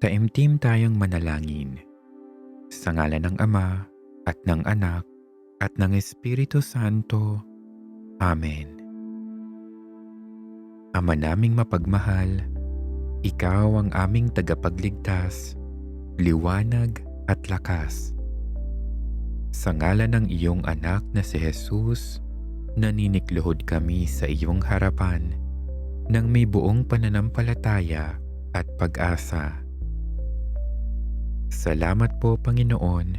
Taimtim tayong manalangin. Sa ngalan ng Ama, at ng Anak, at ng Espiritu Santo. Amen. Ama naming mapagmahal, Ikaw ang aming tagapagligtas, liwanag at lakas. Sa ngalan ng iyong anak na si Jesus, naninikluhod kami sa iyong harapan ng may buong pananampalataya at pag-asa. Salamat po, Panginoon,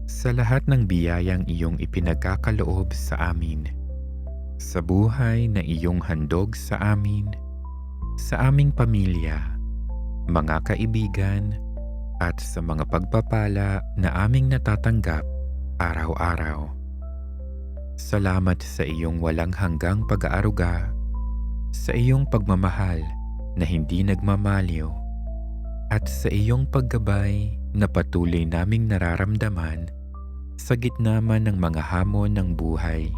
sa lahat ng biyayang iyong ipinagkakaloob sa amin, sa buhay na iyong handog sa amin, sa aming pamilya, mga kaibigan, at sa mga pagpapala na aming natatanggap araw-araw. Salamat sa iyong walang hanggang pag-aaruga, sa iyong pagmamahal na hindi nagmamaliw, at sa iyong paggabay na patuloy naming nararamdaman sa gitna man ng mga hamon ng buhay.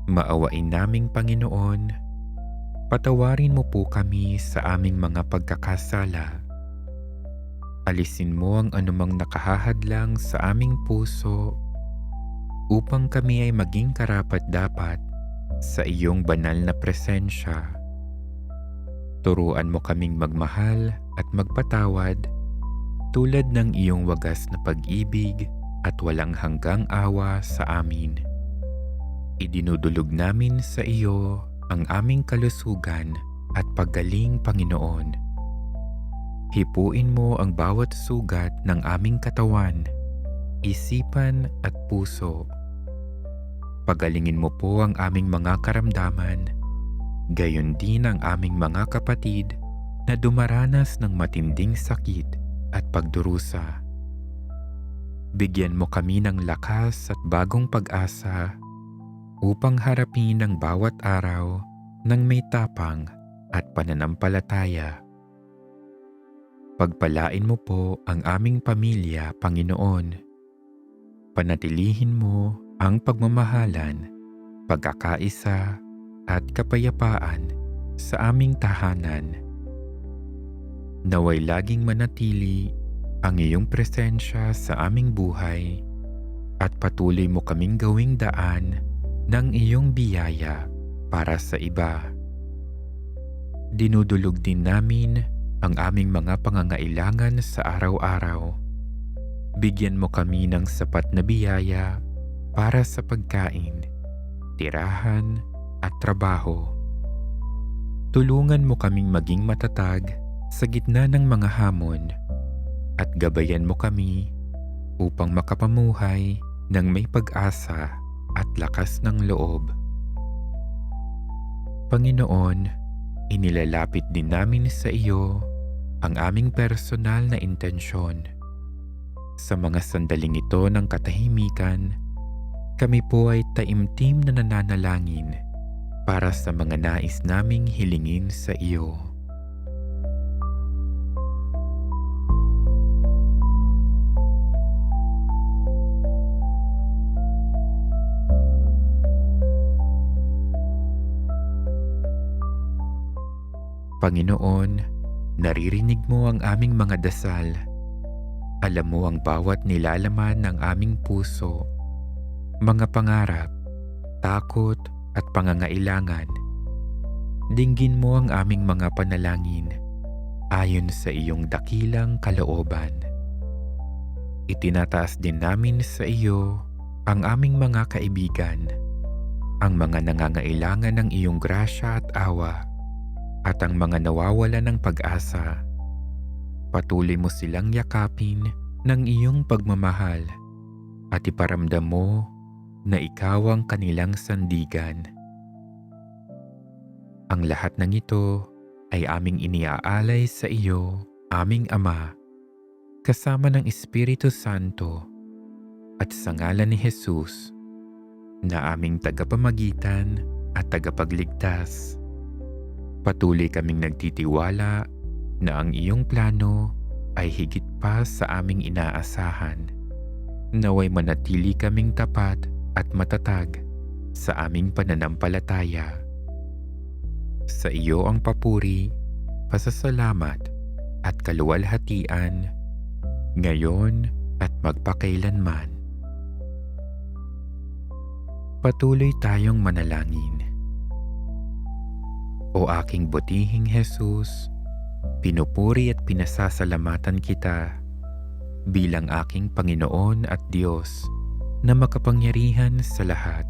Maawain naming Panginoon, patawarin mo po kami sa aming mga pagkakasala. Alisin mo ang anumang nakahahadlang sa aming puso upang kami ay maging karapat-dapat sa iyong banal na presensya. Turuan mo kaming magmahal at magpatawad tulad ng iyong wagas na pag-ibig at walang hanggang awa sa amin. Idinudulog namin sa iyo ang aming kalusugan at paggaling, Panginoon. Hipuin mo ang bawat sugat ng aming katawan, isipan at puso. Pagalingin mo po ang aming mga karamdaman, gayon din ang aming mga kapatid na dumaranas ng matinding sakit at pagdurusa. Bigyan mo kami ng lakas at bagong pag-asa upang harapin ang bawat araw ng may tapang at pananampalataya. Pagpalain mo po ang aming pamilya, Panginoon. Panatilihin mo ang pagmamahalan, pagkakaisa at kapayapaan sa aming tahanan. Naway laging manatili ang iyong presensya sa aming buhay at patuloy mo kaming gawing daan ng iyong biyaya para sa iba. Dinudulog din namin ang aming mga pangangailangan sa araw-araw. Bigyan mo kami ng sapat na biyaya para sa pagkain, tirahan at trabaho. Tulungan mo kaming maging matatag sa gitna ng mga hamon at gabayan mo kami upang makapamuhay ng may pag-asa at lakas ng loob. Panginoon, inilalapit din namin sa iyo ang aming personal na intensyon. Sa mga sandaling ito ng katahimikan, kami po ay taimtim na nananalangin para sa mga nais naming hilingin sa iyo. Panginoon, naririnig mo ang aming mga dasal. Alam mo ang bawat nilalaman ng aming puso, mga pangarap, takot at pangangailangan. Dinggin mo ang aming mga panalangin ayon sa iyong dakilang kalooban. Itinataas din namin sa iyo ang aming mga kaibigan, ang mga nangangailangan ng iyong grasya at awa, at ang mga nawawala ng pag-asa. Patuloy mo silang yakapin ng iyong pagmamahal at iparamdam mo na ikaw ang kanilang sandigan. Ang lahat ng ito ay aming iniaalay sa iyo, aming Ama, kasama ng Espiritu Santo, at sa ngalan ni Jesus, na aming tagapamagitan at tagapagligtas. Patuloy kaming nagtitiwala na ang iyong plano ay higit pa sa aming inaasahan. Naway manatili kaming tapat at matatag sa aming pananampalataya. Sa iyo ang papuri, pasasalamat at kaluwalhatian, ngayon at magpakailanman. Patuloy tayong manalangin. O aking butihing Jesus, pinupuri at pinasasalamatan kita bilang aking Panginoon at Diyos na makapangyarihan sa lahat.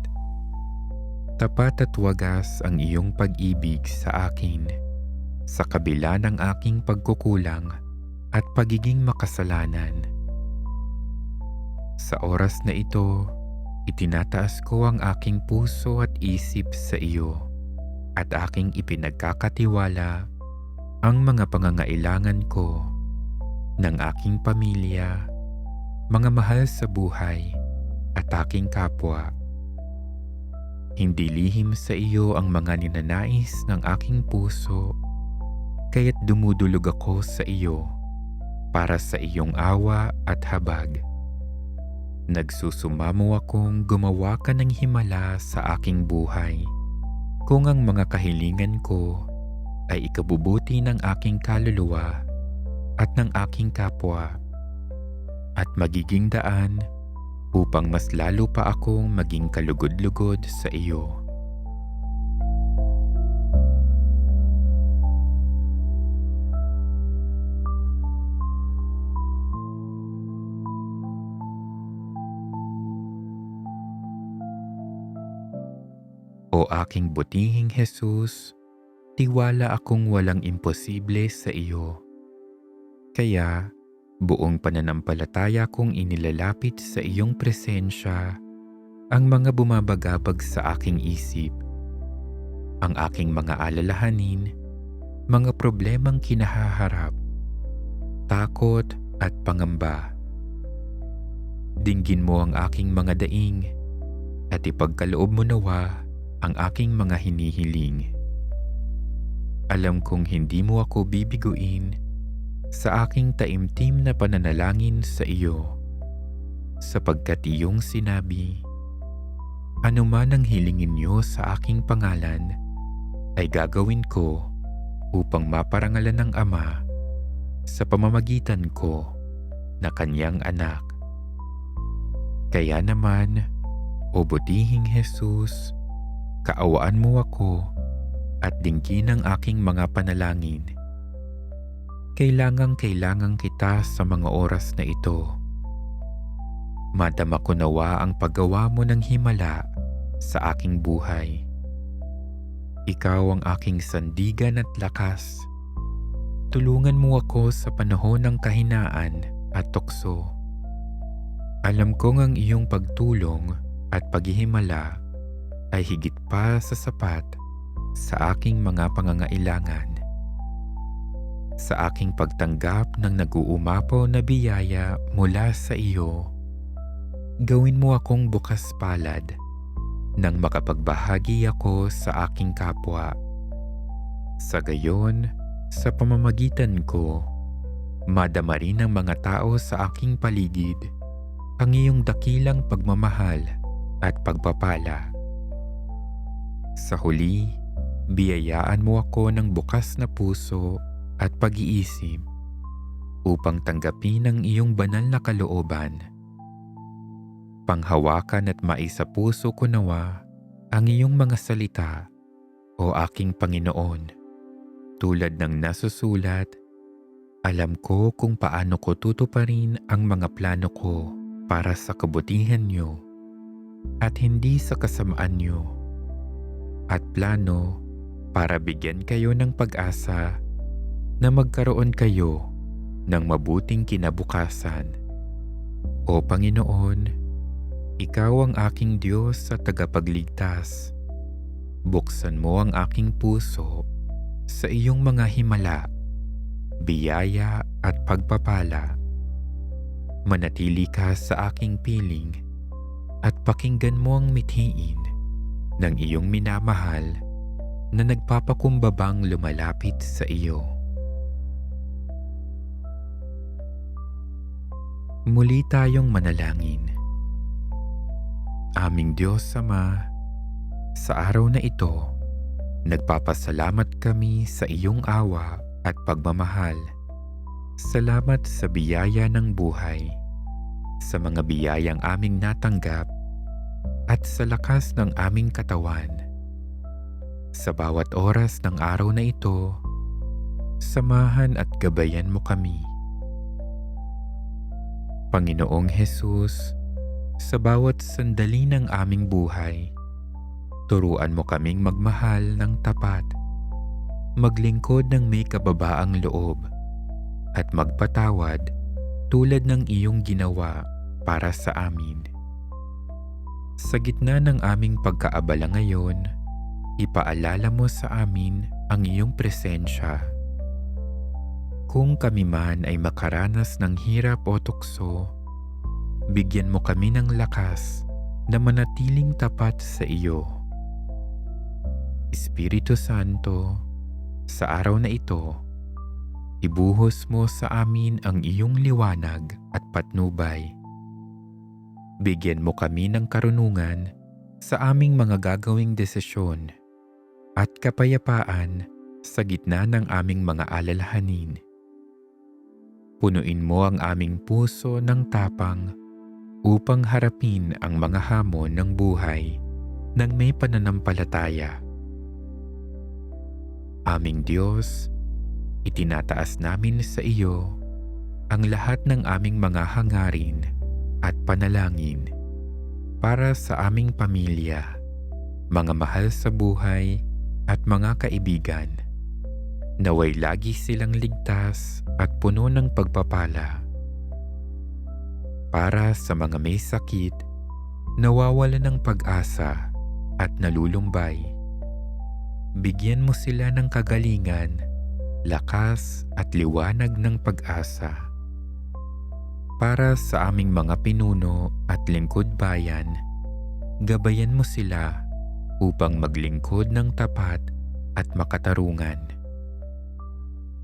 Tapat at wagas ang iyong pag-ibig sa akin sa kabila ng aking pagkukulang at pagiging makasalanan. Sa oras na ito, itinataas ko ang aking puso at isip sa iyo at aking ipinagkakatiwala ang mga pangangailangan ko ng aking pamilya, mga mahal sa buhay at aking kapwa. Hindi lihim sa iyo ang mga ninanais ng aking puso, kaya't dumudulog ako sa iyo para sa iyong awa at habag. Nagsusumamo akong gumawa ka ng himala sa aking buhay kung ang mga kahilingan ko ay ikabubuti ng aking kaluluwa at ng aking kapwa at magiging daan upang mas lalo pa akong maging kalugod-lugod sa iyo. O aking butihing Jesus, tiwala akong walang imposible sa iyo. Kaya, buong pananampalataya kong inilalapit sa iyong presensya ang mga bumabagabag sa aking isip, ang aking mga alalahanin, mga problemang kinahaharap, takot at pangamba. Dinggin mo ang aking mga daing at ipagkaloob mo nawa ang aking mga hinihiling. Alam kong hindi mo ako bibiguin sa aking taimtim na pananalangin sa iyo, sapagkat iyong sinabi, anuman ang hilingin niyo sa aking pangalan ay gagawin ko upang maparangalan ng Ama sa pamamagitan ko na kanyang anak. Kaya naman, o butihing Jesus, kaawaan mo ako at dinggin ang aking mga panalangin. Kailangang kita sa mga oras na ito. Madama ko nawa ang paggawa mo ng himala sa aking buhay. Ikaw ang aking sandigan at lakas. Tulungan mo ako sa panahon ng kahinaan at tukso. Alam kong ang iyong pagtulong at paghihimala ay higit pa sa sapat sa aking mga pangangailangan. Sa aking pagtanggap ng nag-uumapaw na biyaya mula sa iyo, gawin mo akong bukas palad nang makapagbahagi ako sa aking kapwa. Sa gayon, sa pamamagitan ko, madama rin ng mga tao sa aking paligid ang iyong dakilang pagmamahal at pagpapala. Sa huli, biyayaan mo ako ng bukas na puso at pag-iisip upang tanggapin ang iyong banal na kalooban. Panghawakan at maisapuso ko nawa ang iyong mga salita, o aking Panginoon. Tulad ng nasusulat, alam ko kung paano ko tutuparin ang mga plano ko para sa kabutihan niyo at hindi sa kasamaan niyo, at plano para bigyan kayo ng pag-asa na magkaroon kayo ng mabuting kinabukasan. O Panginoon, ikaw ang aking Diyos at tagapagligtas. Buksan mo ang aking puso sa iyong mga himala, biyaya at pagpapala. Manatili ka sa aking piling at pakinggan mo ang mithiin ng iyong minamahal na nagpapakumbabang lumalapit sa iyo. Muli tayong manalangin. Aming Diyos Ama, sa araw na ito, nagpapasalamat kami sa iyong awa at pagmamahal Salamat sa biyaya ng buhay, sa mga biyayang aming natanggap at sa lakas ng aming katawan. Sa bawat oras ng araw na ito, samahan at gabayan mo kami. Panginoong Hesus, sa bawat sandali ng aming buhay, turuan mo kaming magmahal ng tapat, maglingkod ng may kababaang loob, at magpatawad tulad ng iyong ginawa para sa amin. Sa gitna ng aming pagkaabala ngayon, ipaalala mo sa amin ang iyong presensya. Kung kami man ay makaranas ng hirap o tukso, bigyan mo kami ng lakas na manatiling tapat sa iyo. Espiritu Santo, sa araw na ito, ibuhos mo sa amin ang iyong liwanag at patnubay. Bigyan mo kami ng karunungan sa aming mga gagawing desisyon at kapayapaan sa gitna ng aming mga alalahanin. Punuin mo ang aming puso ng tapang upang harapin ang mga hamon ng buhay ng may pananampalataya. Aming Diyos, itinataas namin sa iyo ang lahat ng aming mga hangarin at panalangin para sa aming pamilya, mga mahal sa buhay at mga kaibigan. Naway lagi silang ligtas at puno ng pagpapala. Para sa mga may sakit, nawawala ng pag-asa at nalulumbay, bigyan mo sila ng kagalingan, lakas at liwanag ng pag-asa. Para sa aming mga pinuno at lingkod bayan, gabayan mo sila upang maglingkod ng tapat at makatarungan.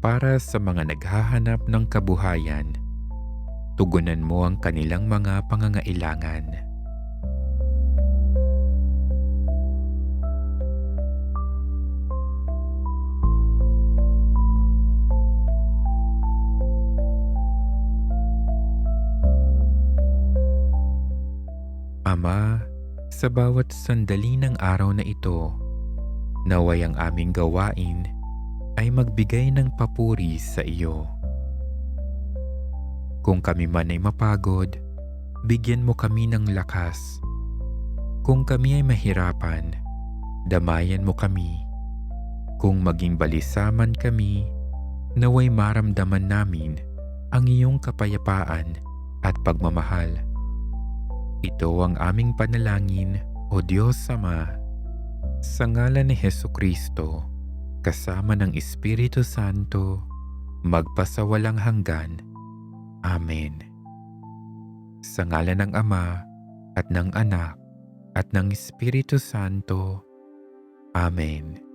Para sa mga naghahanap ng kabuhayan, tugunan mo ang kanilang mga pangangailangan. Ama, sa bawat sandali ng araw na ito, naway ang aming gawain ay magbigay ng papuri sa iyo. Kung kami man ay mapagod, bigyan mo kami ng lakas. Kung kami ay mahirapan, damayan mo kami. Kung maging balisa man kami, naway maramdaman namin ang iyong kapayapaan at pagmamahal. Ito ang aming panalangin, O Diyos Ama, sa ngalan ni Hesukristo, kasama ng Espiritu Santo, magpasawalang hanggan. Amen. Sa ngalan ng Ama, at ng Anak, at ng Espiritu Santo. Amen.